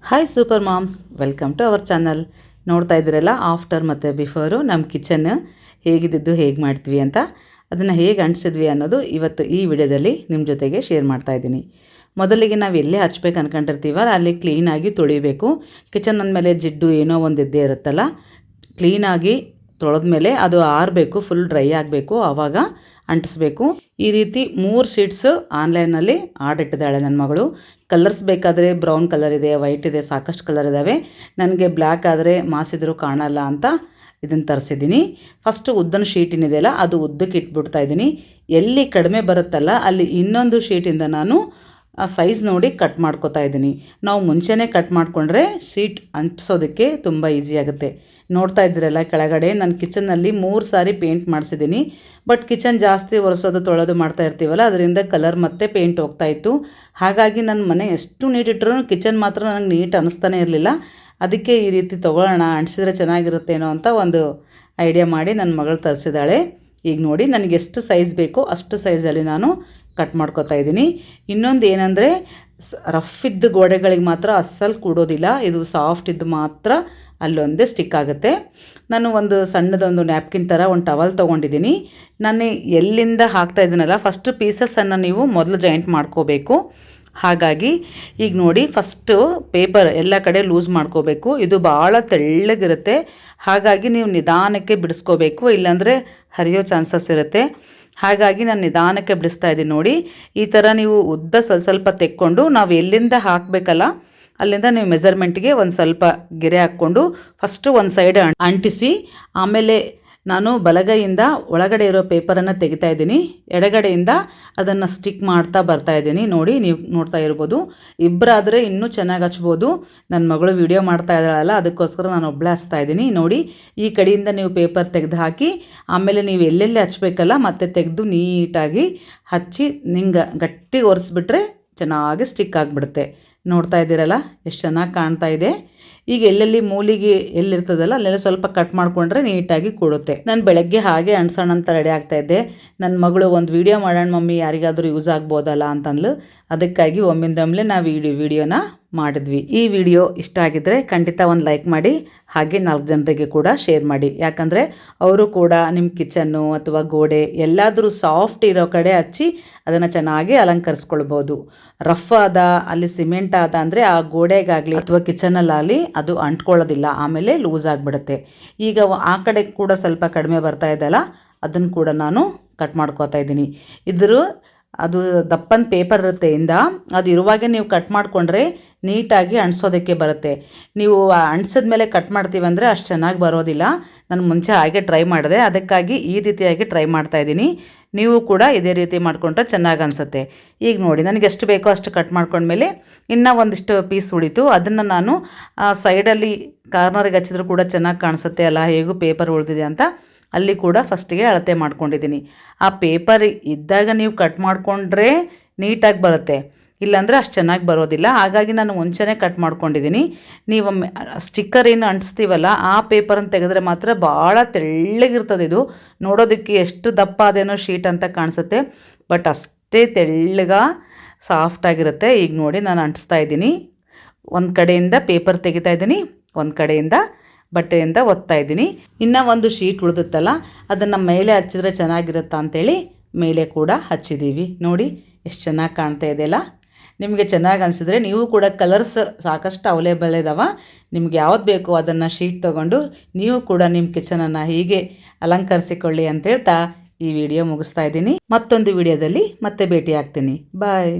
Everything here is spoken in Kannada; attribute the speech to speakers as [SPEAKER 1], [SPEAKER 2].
[SPEAKER 1] Hi super moms, welcome to our channel. ನೋಡ್ತಾ ಇದ್ದೀರಲ್ಲ, ಆಫ್ಟರ್ ಮತ್ತು ಬಿಫೋರು ನಮ್ಮ ಕಿಚನ್ ಹೇಗಿದ್ದು ಹೇಗೆ ಮಾಡ್ತೀವಿ ಅಂತ, ಅದನ್ನು ಹೇಗೆ ಅಂಟಿಸಿದ್ವಿ ಅನ್ನೋದು ಇವತ್ತು ಈ ವಿಡಿಯೋದಲ್ಲಿ ನಿಮ್ಮ ಜೊತೆಗೆ ಶೇರ್ ಮಾಡ್ತಾಯಿದ್ದೀನಿ. ಮೊದಲಿಗೆ ನಾವು ಎಲ್ಲೇ ಹಚ್ಬೇಕು ಅಂದ್ಕೊಂಡಿರ್ತೀವಲ್ಲ ಅಲ್ಲಿ ಕ್ಲೀನಾಗಿ ತೊಳಿಬೇಕು. ಕಿಚನ್ ಅಂದಮೇಲೆ ಜಿಡ್ಡು ಏನೋ ಒಂದು ಇದ್ದೇ ಇರುತ್ತಲ್ಲ, ಕ್ಲೀನಾಗಿ ತೊಳೆದ್ಮೇಲೆ ಅದು ಆರಬೇಕು, ಫುಲ್ ಡ್ರೈ ಆಗಬೇಕು, ಆವಾಗ ಅಂಟಿಸ್ಬೇಕು. ಈ ರೀತಿ 3 ಶೀಟ್ಸು ಆನ್ಲೈನಲ್ಲಿ ಆರ್ಡರ್ ಇಟ್ಟಿದ್ದಾಳೆ ನನ್ನ ಮಗಳು. ಕಲರ್ಸ್ ಬೇಕಾದರೆ ಬ್ರೌನ್ ಕಲರ್ ಇದೆ, ವೈಟ್ ಇದೆ, ಸಾಕಷ್ಟು ಕಲರ್ ಇದ್ದಾವೆ. ನನಗೆ ಬ್ಲ್ಯಾಕ್ ಆದರೆ ಮಾಸಿದ್ರು ಕಾಣಲ್ಲ ಅಂತ ಇದನ್ನು ತರಿಸಿದ್ದೀನಿ. ಫಸ್ಟು ಉದ್ದನ ಶೀಟ್ ಏನಿದೆಯಲ್ಲ ಅದು ಉದ್ದಕ್ಕೆ ಇಟ್ಬಿಡ್ತಾ ಇದ್ದೀನಿ. ಎಲ್ಲಿ ಕಡಿಮೆ ಬರುತ್ತಲ್ಲ ಅಲ್ಲಿ ಇನ್ನೊಂದು ಶೀಟಿಂದ ನಾನು ಸೈಜ್ ನೋಡಿ ಕಟ್ ಮಾಡ್ಕೋತಾ ಇದ್ದೀನಿ. ನಾವು ಮುಂಚೆನೇ ಕಟ್ ಮಾಡಿಕೊಂಡ್ರೆ ಶೀಟ್ ಅಂಟಿಸೋದಕ್ಕೆ ತುಂಬ ಈಸಿ ಆಗುತ್ತೆ. ನೋಡ್ತಾ ಇದ್ದೀರಲ್ಲ, ಕೆಳಗಡೆ ನನ್ನ ಕಿಚನ್ನಲ್ಲಿ 3 ಸಾರಿ ಪೇಂಟ್ ಮಾಡಿಸಿದ್ದೀನಿ. ಬಟ್ ಕಿಚನ್ ಜಾಸ್ತಿ ಒರೆಸೋದು ತೊಳೆದು ಮಾಡ್ತಾ ಇರ್ತೀವಲ್ಲ, ಅದರಿಂದ ಕಲರ್ ಮತ್ತು ಪೇಂಟ್ ಹೋಗ್ತಾಯಿತ್ತು. ಹಾಗಾಗಿ ನನ್ನ ಮನೆ ಎಷ್ಟು ನೀಟ್ ಇಟ್ಟರು ಕಿಚನ್ ಮಾತ್ರ ನನಗೆ ನೀಟ್ ಅನ್ನಿಸ್ತಾನೆ ಇರಲಿಲ್ಲ. ಅದಕ್ಕೆ ಈ ರೀತಿ ತೊಗೊಳ್ಳೋಣ, ಅಂಟಿಸಿದ್ರೆ ಚೆನ್ನಾಗಿರುತ್ತೇನೋ ಅಂತ ಒಂದು ಐಡಿಯಾ ಮಾಡಿ ನನ್ನ ಮಗಳು ತರಿಸಿದ್ದಾಳೆ. ಈಗ ನೋಡಿ, ನನಗೆ ಎಷ್ಟು ಸೈಜ್ ಬೇಕೋ ಅಷ್ಟು ಸೈಜಲ್ಲಿ ನಾನು ಕಟ್ ಮಾಡ್ಕೊತಾ ಇದ್ದೀನಿ. ಇನ್ನೊಂದು ಏನಂದರೆ, ರಫ್ ಇದ್ದ ಗೋಡೆಗಳಿಗೆ ಮಾತ್ರ ಅಸ್ಸಲು ಕೂಡೋದಿಲ್ಲ. ಇದು ಸಾಫ್ಟ್ ಇದ್ದು ಮಾತ್ರ ಅಲ್ಲೊಂದೇ ಸ್ಟಿಕ್ ಆಗುತ್ತೆ. ನಾನು ಒಂದು ಸಣ್ಣದೊಂದು ನ್ಯಾಪ್ಕಿನ್ ಥರ ಒಂದು ಟವಲ್ ತೊಗೊಂಡಿದ್ದೀನಿ. ನಾನು ಎಲ್ಲಿಂದ ಹಾಕ್ತಾ ಇದ್ದೀನಲ್ಲ, ಫಸ್ಟು ಪೀಸಸ್ಸನ್ನು ನೀವು ಮೊದಲು ಜಾಯಿಂಟ್ ಮಾಡ್ಕೋಬೇಕು. ಹಾಗಾಗಿ ಈಗ ನೋಡಿ, ಫಸ್ಟು ಪೇಪರ್ ಎಲ್ಲ ಕಡೆ ಲೂಸ್ ಮಾಡ್ಕೋಬೇಕು. ಇದು ಭಾಳ ತೆಳ್ಳಗಿರುತ್ತೆ, ಹಾಗಾಗಿ ನೀವು ನಿಧಾನಕ್ಕೆ ಬಿಡಿಸ್ಕೋಬೇಕು, ಇಲ್ಲಾಂದರೆ ಹರಿಯೋ ಚಾನ್ಸಸ್ ಇರುತ್ತೆ. ಹಾಗಾಗಿ ನಾನು ನಿಧಾನಕ್ಕೆ ಬಿಡಿಸ್ತಾ ಇದ್ದೀನಿ. ನೋಡಿ, ಈ ಥರ ನೀವು ಉದ್ದ ಸ್ವಲ್ಪ ತೆಕ್ಕೊಂಡು ನಾವು ಎಲ್ಲಿಂದ ಹಾಕಬೇಕಲ್ಲ ಅಲ್ಲಿಂದ ನೀವು ಮೆಜರ್ಮೆಂಟ್ಗೆ ಒಂದು ಸ್ವಲ್ಪ ಗೆರೆ ಹಾಕ್ಕೊಂಡು ಫಸ್ಟು ಒಂದು ಸೈಡ್ ಅಂಟಿಸಿ, ಆಮೇಲೆ ನಾನು ಬಲಗೈಯಿಂದ ಒಳಗಡೆ ಇರೋ ಪೇಪರನ್ನು ತೆಗಿತಾ ಇದ್ದೀನಿ, ಎಡಗಡೆಯಿಂದ ಅದನ್ನು ಸ್ಟಿಕ್ ಮಾಡ್ತಾ ಬರ್ತಾ ಇದ್ದೀನಿ. ನೋಡಿ, ನೀವು ನೋಡ್ತಾ ಇರ್ಬೋದು. ಇಬ್ಬರಾದರೆ ಇನ್ನೂ ಚೆನ್ನಾಗಿ ಹಚ್ಬೋದು. ನನ್ನ ಮಗಳು ವಿಡಿಯೋ ಮಾಡ್ತಾ ಇದ್ದಾಳಲ್ಲ, ಅದಕ್ಕೋಸ್ಕರ ನಾನು ಒಬ್ಬಳೇ ಹಚ್ತಾ ಇದ್ದೀನಿ. ನೋಡಿ, ಈ ಕಡೆಯಿಂದ ನೀವು ಪೇಪರ್ ತೆಗೆದು ಹಾಕಿ, ಆಮೇಲೆ ನೀವು ಎಲ್ಲೆಲ್ಲಿ ಹಚ್ಬೇಕಲ್ಲ ಮತ್ತೆ ತೆಗೆದು ನೀಟಾಗಿ ಹಚ್ಚಿ ನಿಂಗೆ ಗಟ್ಟಿ ಒರೆಸ್ಬಿಟ್ರೆ ಚೆನ್ನಾಗಿ ಸ್ಟಿಕ್ ಆಗಿಬಿಡುತ್ತೆ. ನೋಡ್ತಾ ಇದ್ದೀರಲ್ಲ, ಎಷ್ಟು ಚೆನ್ನಾಗಿ ಕಾಣ್ತಾ ಇದೆ. ಈಗ ಎಲ್ಲೆಲ್ಲಿ ಮೂಲಿಗೆ ಎಲ್ಲಿರ್ತದಲ್ಲ ಅಲ್ಲೆಲ್ಲ ಸ್ವಲ್ಪ ಕಟ್ ಮಾಡಿಕೊಂಡ್ರೆ ನೀಟಾಗಿ ಕೂಡುತ್ತೆ. ನಾನು ಬೆಳಗ್ಗೆ ಹಾಗೆ ಅಂಟ್ಸೋಣ ಅಂತ ರೆಡಿ ಆಗ್ತಾಯಿದ್ದೆ. ನನ್ನ ಮಗಳು ಒಂದು ವಿಡಿಯೋ ಮಾಡೋಣ ಮಮ್ಮಿ, ಯಾರಿಗಾದರೂ ಯೂಸ್ ಆಗ್ಬೋದಲ್ಲ ಅಂತಂದ್ಲು. ಅದಕ್ಕಾಗಿ ಒಮ್ಮಿಂದೊಮ್ಮೆ ನಾವು ವಿಡಿಯೋನ ಮಾಡಿದ್ವಿ. ಈ ವಿಡಿಯೋ ಇಷ್ಟ ಆಗಿದ್ದರೆ ಖಂಡಿತ ಒಂದು ಲೈಕ್ ಮಾಡಿ, ಹಾಗೆ 4 ಜನರಿಗೆ ಕೂಡ ಶೇರ್ ಮಾಡಿ. ಯಾಕಂದರೆ ಅವರು ಕೂಡ ನಿಮ್ಮ ಕಿಚನ್ನು ಅಥವಾ ಗೋಡೆ ಎಲ್ಲಾದರೂ ಸಾಫ್ಟ್ ಇರೋ ಕಡೆ ಹಚ್ಚಿ ಅದನ್ನು ಚೆನ್ನಾಗಿ ಅಲಂಕರಿಸ್ಕೊಳ್ಬೋದು. ರಫ್ ಆದ, ಅಲ್ಲಿ ಸಿಮೆಂಟ್ ಆದ ಅಂದರೆ ಆ ಗೋಡೆಗಾಗಲಿ ಅಥವಾ ಕಿಚನಲ್ಲಾಗಲಿ ಅದು ಅಂಟ್ಕೊಳ್ಳೋದಿಲ್ಲ, ಆಮೇಲೆ ಲೂಸ್ ಆಗಿಬಿಡುತ್ತೆ. ಈಗ ಆ ಕಡೆ ಕೂಡ ಸ್ವಲ್ಪ ಕಡಿಮೆ ಬರ್ತಾ ಇದೆಯಲ್ಲ, ಅದನ್ನು ಕೂಡ ನಾನು ಕಟ್ ಮಾಡ್ಕೋತಾ ಇದ್ದೀನಿ. ಅದು ದಪ್ಪನ ಪೇಪರ್ ಇರುತ್ತೆ ಅದು ಇರುವಾಗೆ ನೀವು ಕಟ್ ಮಾಡಿಕೊಂಡ್ರೆ ನೀಟಾಗಿ ಅಂಟಿಸೋದಕ್ಕೆ ಬರುತ್ತೆ. ನೀವು ಅಂಟಿಸಿದ ಮೇಲೆ ಕಟ್ ಮಾಡ್ತೀವಂದರೆ ಅಷ್ಟು ಚೆನ್ನಾಗಿ ಬರೋದಿಲ್ಲ. ನಾನು ಮುಂಚೆ ಹಾಗೆ ಟ್ರೈ ಮಾಡಿದೆ, ಅದಕ್ಕಾಗಿ ಈ ರೀತಿಯಾಗಿ ಟ್ರೈ ಮಾಡ್ತಾಯಿದ್ದೀನಿ. ನೀವು ಕೂಡ ಇದೇ ರೀತಿ ಮಾಡಿಕೊಂಡ್ರೆ ಚೆನ್ನಾಗಿ ಅನಿಸುತ್ತೆ. ಈಗ ನೋಡಿ, ನನಗೆ ಎಷ್ಟು ಬೇಕೋ ಅಷ್ಟು ಕಟ್ ಮಾಡ್ಕೊಂಡ್ಮೇಲೆ ಇನ್ನೂ ಒಂದಿಷ್ಟು ಪೀಸ್ ಉಳಿತು. ಅದನ್ನು ನಾನು ಸೈಡಲ್ಲಿ ಕಾರ್ನರ್ಗೆ ಹಚ್ಚಿದ್ರೂ ಕೂಡ ಚೆನ್ನಾಗಿ ಕಾಣಿಸುತ್ತೆ ಅಲ್ಲ, ಹೇಗೂ ಪೇಪರ್ ಉಳಿದಿದೆ ಅಂತ ಅಲ್ಲಿ ಕೂಡ ಫಸ್ಟಿಗೆ ಅಳತೆ ಮಾಡ್ಕೊಂಡಿದ್ದೀನಿ. ಆ ಪೇಪರ್ ಇದ್ದಾಗ ನೀವು ಕಟ್ ಮಾಡಿಕೊಂಡ್ರೆ ನೀಟಾಗಿ ಬರುತ್ತೆ, ಇಲ್ಲಾಂದರೆ ಅಷ್ಟು ಚೆನ್ನಾಗಿ ಬರೋದಿಲ್ಲ. ಹಾಗಾಗಿ ನಾನು ಮುಂಚೆನೇ ಕಟ್ ಮಾಡ್ಕೊಂಡಿದ್ದೀನಿ. ನೀವು ಸ್ಟಿಕ್ಕರ್ ಏನು ಅಂಟಿಸ್ತೀವಲ್ಲ ಆ ಪೇಪರನ್ನು ತೆಗೆದ್ರೆ ಮಾತ್ರ ಭಾಳ ತೆಳ್ಳಗಿರ್ತದೆ. ಇದು ನೋಡೋದಕ್ಕೆ ಎಷ್ಟು ದಪ್ಪ ಅದೇನೋ ಶೀಟ್ ಅಂತ ಕಾಣಿಸುತ್ತೆ, ಬಟ್ ಅಷ್ಟೇ ತೆಳ್ಳಗ ಸಾಫ್ಟಾಗಿರುತ್ತೆ. ಈಗ ನೋಡಿ, ನಾನು ಅಂಟಿಸ್ತಾ ಇದ್ದೀನಿ. ಒಂದು ಕಡೆಯಿಂದ ಪೇಪರ್ ತೆಗಿತಾ ಇದ್ದೀನಿ, ಒಂದು ಕಡೆಯಿಂದ ಬಟ್ಟೆಯಿಂದ ಒತ್ತಾ ಇದ್ದೀನಿ. ಇನ್ನೂ ಒಂದು ಶೀಟ್ ಉಳಿದುತ್ತಲ್ಲ, ಅದನ್ನು ಮೇಲೆ ಹಚ್ಚಿದ್ರೆ ಚೆನ್ನಾಗಿರುತ್ತಾ ಅಂಥೇಳಿ ಮೇಲೆ ಕೂಡ ಹಚ್ಚಿದ್ದೀವಿ. ನೋಡಿ, ಎಷ್ಟು ಚೆನ್ನಾಗಿ ಕಾಣ್ತಾ ಇದೆಯಲ್ಲ. ನಿಮಗೆ ಚೆನ್ನಾಗಿ ಅನಿಸಿದ್ರೆ ನೀವು ಕೂಡ ಕಲರ್ಸ್ ಸಾಕಷ್ಟು ಅವೈಲೇಬಲ್ ಇದ್ದಾವೆ. ನಿಮ್ಗೆ ಯಾವ್ದು ಬೇಕೋ ಅದನ್ನು ಶೀಟ್ ತೊಗೊಂಡು ನೀವು ಕೂಡ ನಿಮ್ಮ ಕಿಚನನ್ನು ಹೀಗೆ ಅಲಂಕರಿಸಿಕೊಳ್ಳಿ ಅಂತ ಹೇಳ್ತಾ ಈ ವಿಡಿಯೋ ಮುಗಿಸ್ತಾ ಇದ್ದೀನಿ. ಮತ್ತೊಂದು ವಿಡಿಯೋದಲ್ಲಿ ಮತ್ತೆ ಭೇಟಿ ಆಗ್ತೀನಿ. ಬಾಯ್.